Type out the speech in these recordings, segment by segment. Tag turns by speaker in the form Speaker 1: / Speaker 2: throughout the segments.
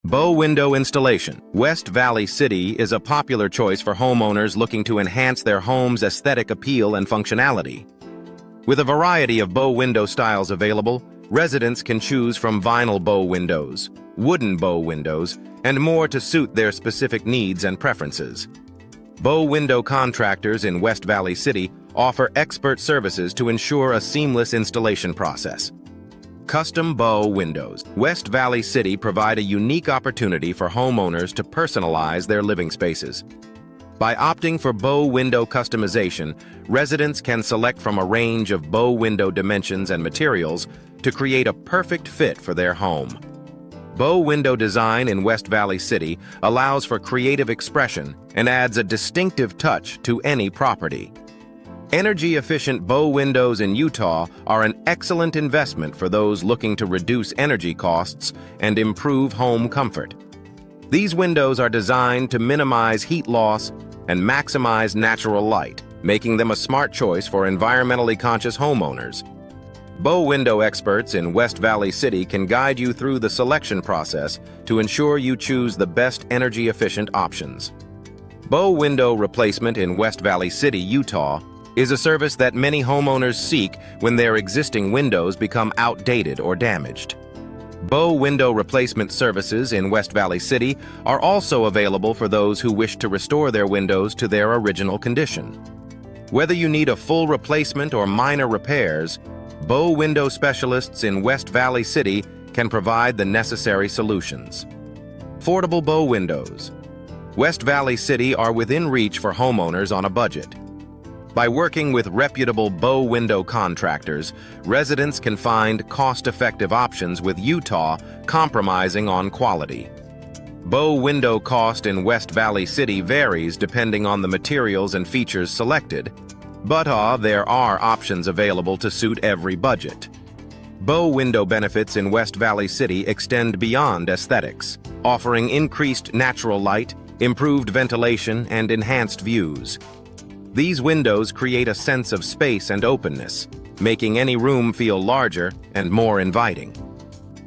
Speaker 1: Bow window installation. West Valley City is a popular choice for homeowners looking to enhance their home's aesthetic appeal and functionality. With a variety of bow window styles available, residents can choose from vinyl bow windows, wooden bow windows, and more to suit their specific needs and preferences. Bow window contractors in West Valley City offer expert services to ensure a seamless installation process. Custom bow windows. West Valley City provide a unique opportunity for homeowners to personalize their living spaces. By opting for bow window customization, residents can select from a range of bow window dimensions and materials to create a perfect fit for their home. Bow window design in West Valley City allows for creative expression and adds a distinctive touch to any property. Energy-efficient bow windows in Utah are an excellent investment for those looking to reduce energy costs and improve home comfort. These windows are designed to minimize heat loss and maximize natural light, making them a smart choice for environmentally conscious homeowners. Bow window experts in West Valley City can guide you through the selection process to ensure you choose the best energy-efficient options. Bow window replacement in West Valley City, Utah, is a service that many homeowners seek when their existing windows become outdated or damaged. Bow window replacement services in West Valley City are also available for those who wish to restore their windows to their original condition. Whether you need a full replacement or minor repairs, bow window specialists in West Valley City can provide the necessary solutions. Affordable bow windows. West Valley City are within reach for homeowners on a budget. By working with reputable bow window contractors, residents can find cost-effective options with Utah compromising on quality. Bow window cost in West Valley City varies depending on the materials and features selected, but there are options available to suit every budget. Bow window benefits in West Valley City extend beyond aesthetics, offering increased natural light, improved ventilation, and enhanced views. These windows create a sense of space and openness, making any room feel larger and more inviting.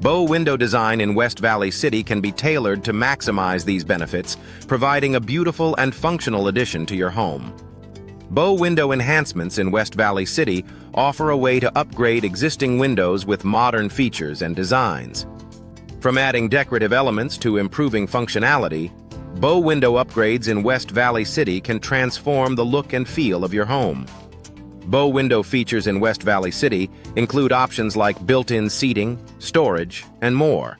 Speaker 1: Bow window design in West Valley City can be tailored to maximize these benefits, providing a beautiful and functional addition to your home. Bow window enhancements in West Valley City offer a way to upgrade existing windows with modern features and designs. From adding decorative elements to improving functionality, bow window upgrades in West Valley City can transform the look and feel of your home. Bow window features in West Valley City include options like built-in seating, storage, and more.